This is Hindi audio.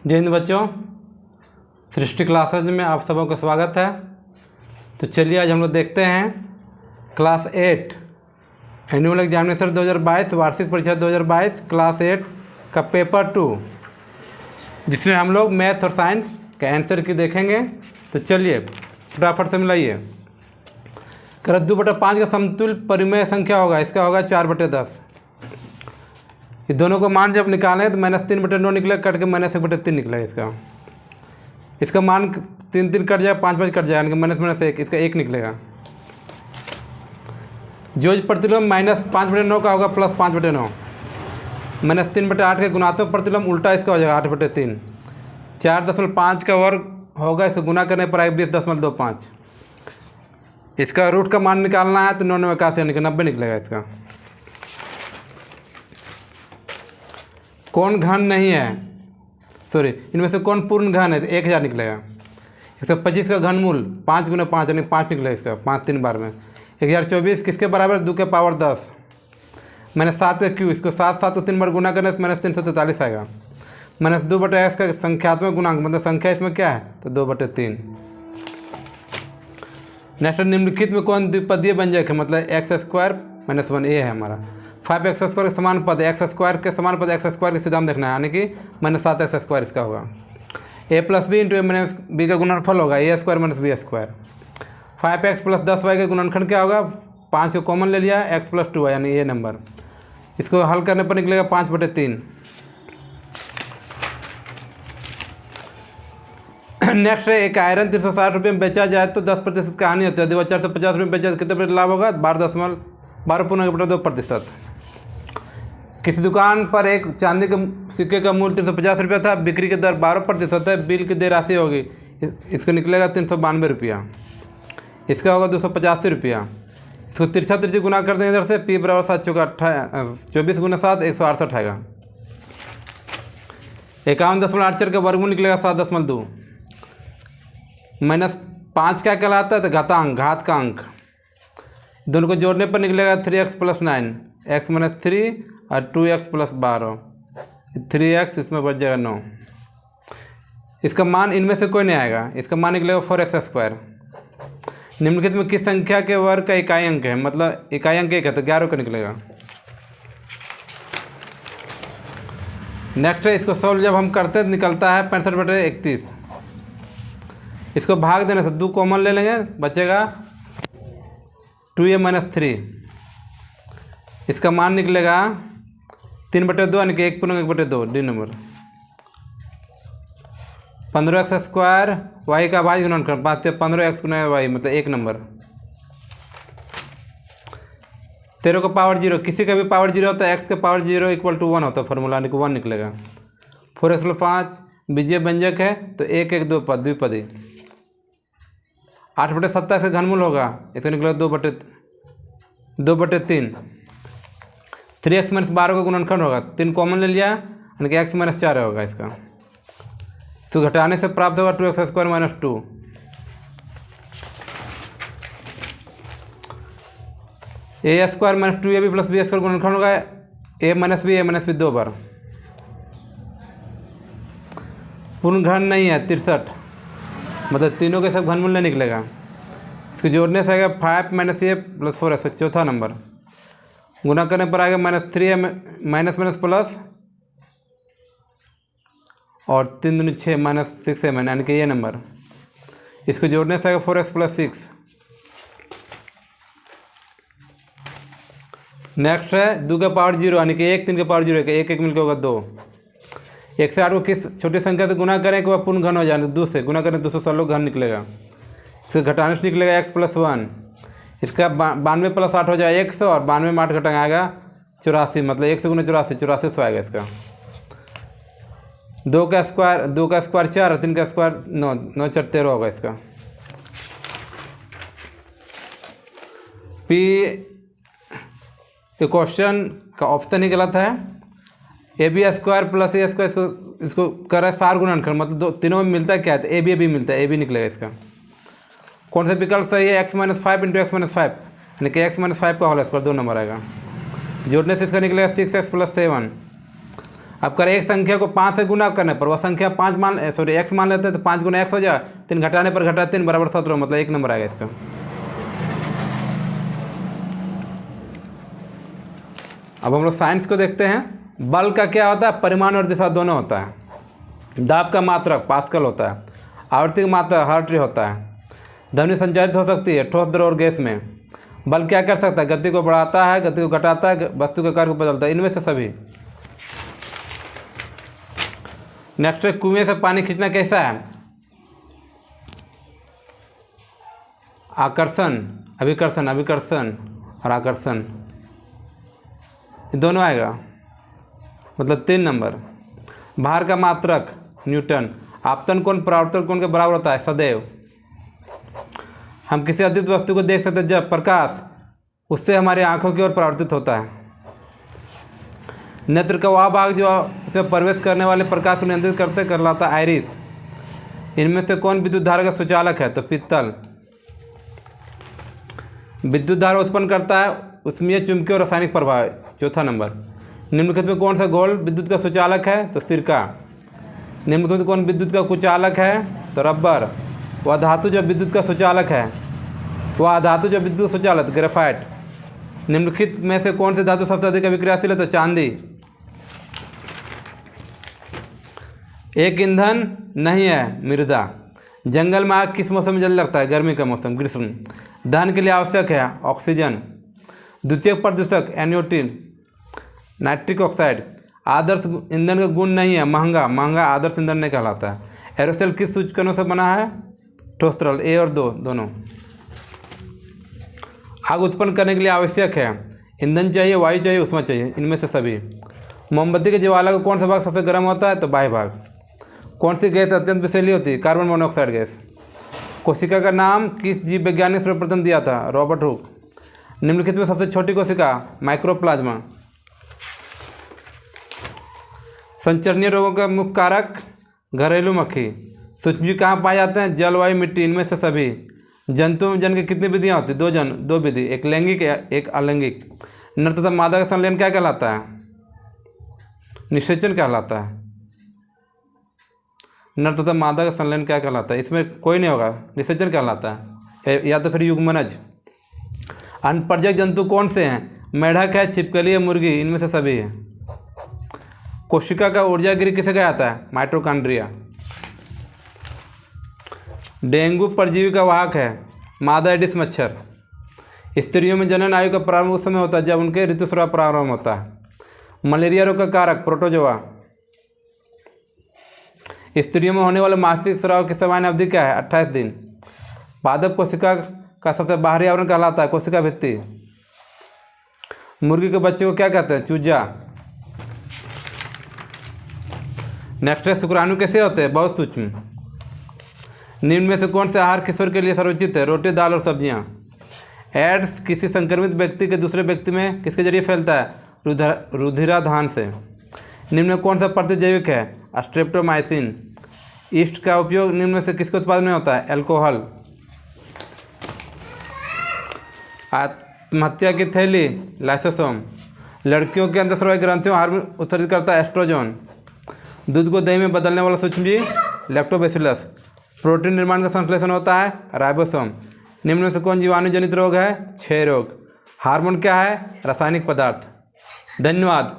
जय हिंद बच्चों, सृष्टि क्लासेज में आप सबों का स्वागत है। तो चलिए आज हम लोग देखते हैं क्लास 8 एनुअल एग्जामिनेशन 2022 वार्षिक परीक्षा 2022 क्लास 8 का पेपर 2, जिसमें हम लोग मैथ और साइंस का आंसर की देखेंगे। तो चलिए फटाफट से मिलाइए। कर 2/5 का समतुल्य परिमेय संख्या होगा, इसका होगा 4/10। ये दोनों को मान जब निकालें तो -3/9 निकलेगा, कट के -1/3 निकलेगा। इसका मान 3 कट जाएगा, 5 कट जाएगा, -1, इसका 1 निकलेगा। जो प्रतिलोम -5/9 का होगा +5/9, -3/8 के गुणात्मक प्रतिलोम उल्टा इसका हो जाएगा 8/3। 4.5 का वर्ग होगा, इसको गुना करने पर आएगा 20.25। इसका रूट का मान निकालना है तो 981 यानी कि 90 निकलेगा इसका। कौन घन नहीं है, सॉरी, इनमें से कौन पूर्ण घन है तो 1000 निकलेगा। 125 का घनमूल 5 × 5 यानी 5 निकलेगा इसका, 5 3 बार में। 1024 किसके बराबर, 2 के पावर 10। -7 का क्यू, इसको 7 को 3 बार गुना करने से -343 आएगा। -2/x का संख्यात्मक गुणांक मतलब संख्या इसमें क्या है तो 2/3। नेक्स्ट निम्नलिखित में कौन द्विपदीय व्यंजक है, मतलब x² - 1 ये है हमारा। 5x² के समान पद x² के समान पद x² के सिद्धांत देखना है, यानी कि -7x² इसका होगा। a + b × a - b का गुणनफल होगा a² - b²। 5x + 10y का गुणनखंड क्या होगा, 5 को कॉमन ले लिया, x + 2y यानी ये नंबर। इसको हल करने पर निकलेगा 5/3। नेक्स्ट है, एक आयरन 360 रुपये में बेचा जाए तो 10% का हानि होता है। यदि 450 रुपये में बेचा तो कितने % लाभ होगा, 12.2%। किसी दुकान पर एक चांदी के सिक्के का मूल्य 350 रुपया था, बिक्री की दर 12% है, बिल की देय राशि होगी, इसको निकलेगा 392 रुपया। इसका होगा 285 रुपया। इसको तिरछा गुना कर देंगे इधर से, p = 7 × 24 × 7 168 आएगा। 51.84 का वर्गमूल निकलेगा 7.2। -5 क्या कहलाता है तो घात का अंक। दोनों को जोड़ने पर निकलेगा 3x + 9, x - 3 और 2x + 12। 3x इसमें बच जाएगा 9। इसका मान इनमें से कोई नहीं आएगा, इसका मान निकलेगा 4x²। निम्नलिखित में किस संख्या के वर्ग का इकाई अंक है, मतलब इकाई अंक 1 है तो 11 का निकलेगा। नेक्स्ट है, इसको सॉल्व जब हम करते हैं तो निकलता है 65/31। इसको भाग देने से 2 कॉमन ले लेंगे, बचेगा 2a - 3। इसका मान निकलेगा 3/2 यानी कि 1/2 डी नंबर। 15x² y का भाज्य गुणनखंड 15x × y मतलब 1 नंबर। 13 का पावर 0, किसी का भी पावर 0 होता है, x का पावर 0 = 1 होता है फॉर्मूला, यानी कि 1 निकलेगा। 4x + 5 बीजीय व्यंजक है तो 1 1 2 पद द्विपदी। 8/27 का घनमूल होगा, इसका निकलेगा 2/3। 3x - 12 का गुणनखंड होगा, 3 कॉमन ले लिया यानी कि x - 4 होगा इसका। इसको घटाने से प्राप्त होगा 2x² - 2। a² - 2ab + b² गुणनखंड होगा a - b 2 बार। पूर्ण घन नहीं है 63, मतलब तीनों के सब घनमूल नहीं निकलेगा। इसको जोड़ने से आएगा 5 - a + 4x, चौथा नंबर। गुना करने पर आएगा -3 प्लस और 3 दूनी 6 -6 यानी कि ये नंबर। इसको जोड़ने से आएगा 4x + 6। नेक्स्ट है 2 का पावर 0 यानी कि 1 3 का पावर 0 है, 1 1 मिलकर होगा 2। 1 से 8 को किस छोटी संख्या से गुना करें कि वह पूर्ण घन हो जाए, 2 से गुना करें 216 घन निकलेगा। इसको घटाने से निकलेगा x + 1। इसका 92 + 8 हो जाए 100 और 92 में 8 घटाएंगे आएगा 84, मतलब 1 से गुना 84 आएगा इसका। 2 का स्क्वायर 4 और 3 का स्क्वायर 9 9 4 13 होगा इसका। पी क्वेश्चन का ऑप्शन ही गलत है। ab² + a², इसको कर रहा है सार गुणनखंड, मतलब तीनों में मिलता है क्या है तो ab मिलता है, ab निकलेगा इसका। कौन सा विकल्प सही है, x - 5 × x - 5 यानी कि x - 5 का होल स्क्वायर 2 नंबर आएगा। जोड़ने से इसका निकलेगा 6x + 7। अब करें एक संख्या को 5 से गुना करने पर वह संख्या 5 x मान लेते हैं तो 5 गुना x हो जाए, 3 घटाने पर घटा 3 बराबर 17, मतलब 1 नंबर आएगा इसका। अब हम लोग साइंस को देखते हैं। बल का क्या होता है? परिमाण और दिशा दोनों होता है। दाब का मात्रक पास्कल होता है। आवृत्ति का मात्रक हर्ट्ज होता है। ध्वनि संचारित हो सकती है ठोस, द्रव और गैस में। बल क्या कर सकता है? गति को बढ़ाता है, गति को घटाता है, वस्तु के कार्य को बदलता है, इनमें से सभी। नेक्स्ट है, कुएं से पानी खींचना कैसा है? आकर्षण, अभिकर्षण, अभिकर्षण और आकर्षण, ये दोनों आएगा, मतलब 3 नंबर। भार का मात्रक न्यूटन। आपतन कोण परावर्तन कोण के बराबर होता है सदैव। हम किसी अद्वितीय वस्तु को देख सकते हैं जब प्रकाश उससे हमारी आंखों की ओर परावर्तित होता है। नेत्र का वह भाग जो उसमें प्रवेश करने वाले प्रकाश को नियंत्रित करते कहलाता है आइरिस। इनमें से कौन विद्युत धारा का सुचालक है? तो पित्तल। विद्युत धारा उत्पन्न करता है ऊष्मीय, चुंबकीय और रासायनिक प्रभाव, चौथा नंबर। निम्नलिखित में कौन सा गोल विद्युत का सुचालक है? तो सिरका। निम्नलिखित में कौन विद्युत का कुचालक है? तो रबर। वह धातु जो विद्युत का सुचालक है, वह धातु जो विद्युत का सुचालक ग्रेफाइट। निम्नलिखित में से कौन सी धातु सबसे अधिक अभिक्रियाशील है? तो चांदी। एक ईंधन नहीं है मृदा। जंगल में आग किस मौसम में जल्दी लगता है? गर्मी का मौसम, ग्रीष्म। दहन के लिए आवश्यक है ऑक्सीजन। द्वितीयक प्रदूषक NO2, नाइट्रिक ऑक्साइड। आदर्श ईंधन का गुण नहीं है महंगा। महंगा आदर्श ईंधन नहीं कहलाता है। एरोसोल किस सूचकांकों से बना है? ठोस तरल, A और 2 दोनों। आग उत्पन्न करने के लिए आवश्यक है ईंधन चाहिए, वायु चाहिए, ऊष्मा चाहिए, इनमें से सभी। मोमबत्ती के ज्वाला का कौन सा भाग सबसे गर्म होता है? तो बाह्य भाग। कौन सी गैस अत्यंत विषैली होती है? Carbon monoxide gas. कोशिका का नाम किस जीव वैज्ञानिक ने सर्वप्रथम दिया था? Robert Hooke. निम्नलिखित में सबसे छोटी कोशिका? माइक्रोप्लाज्मा। संचरणीय रोगों का मुख्य कारक? घरेलू मक्खी। सूक्ष्मजीव कहाँ पाए जाते हैं? जलवायु, मिट्टी, इनमें से सभी। जंतुओं में जन्म की कितनी विधियाँ होती? 2 दो विधि, एक लैंगिक एक अलैंगिक। नर तथा मादा का संलयन क्या कहलाता है? निषेचन कहलाता है। नर तथा मादा का संलयन क्या कहलाता है? इसमें कोई नहीं होगा, निषेचन कहलाता है, या तो फिर युग्मनज। अनपरजक जंतु कौन से हैं? मेढक है, छिपकली है, मुर्गी, इनमें से सभी है। कोशिका का ऊर्जा गृह किसे कहा जाता है? माइटोकॉन्ड्रिया। डेंगू परजीवी का वाहक है मादा एडिस मच्छर। स्त्रियों में जनन आयु का प्रारंभ उस समय होता है जब उनके ऋतुस्राव प्रारंभ होता है। मलेरिया रोग का कारक? प्रोटोजोआ। स्त्रियों में होने वाले मासिक स्राव की सामान्य अवधि क्या है? 28 दिन। पादप कोशिका का सबसे बाहरी आवरण कहलाता है कोशिका भित्ति। मुर्गी के बच्चे को क्या कहते हैं? चूजा। नेक्स्ट है, शुक्राणु कैसे होते हैं? बहुत सूक्ष्म। निम्न में से कौन से आहार किशोर के लिए सर्वोचित है? रोटी, दाल और सब्जियां। एड्स किसी संक्रमित व्यक्ति के दूसरे व्यक्ति में किसके जरिए फैलता है? रुधिराधान से। निम्न में कौन सा प्रतिजैविक है? स्ट्रेप्टोमाइसिन। ईस्ट का उपयोग निम्न में से किसके उत्पादन में होता है? अल्कोहल। आत्महत्या की थैली? लाइसोसोम। लड़कियों के अंतःस्रावी ग्रंथियों हार्मोन उत्सर्जित करता है? एस्ट्रोजन। दूध को दही में बदलने वाला सूक्ष्मजीव? लैक्टोबैसिलस। प्रोटीन निर्माण का संश्लेषण होता है? राइबोसोम। निम्न में से कौन जीवाणु जनित रोग है? क्षय रोग। हार्मोन क्या है? रासायनिक पदार्थ। धन्यवाद।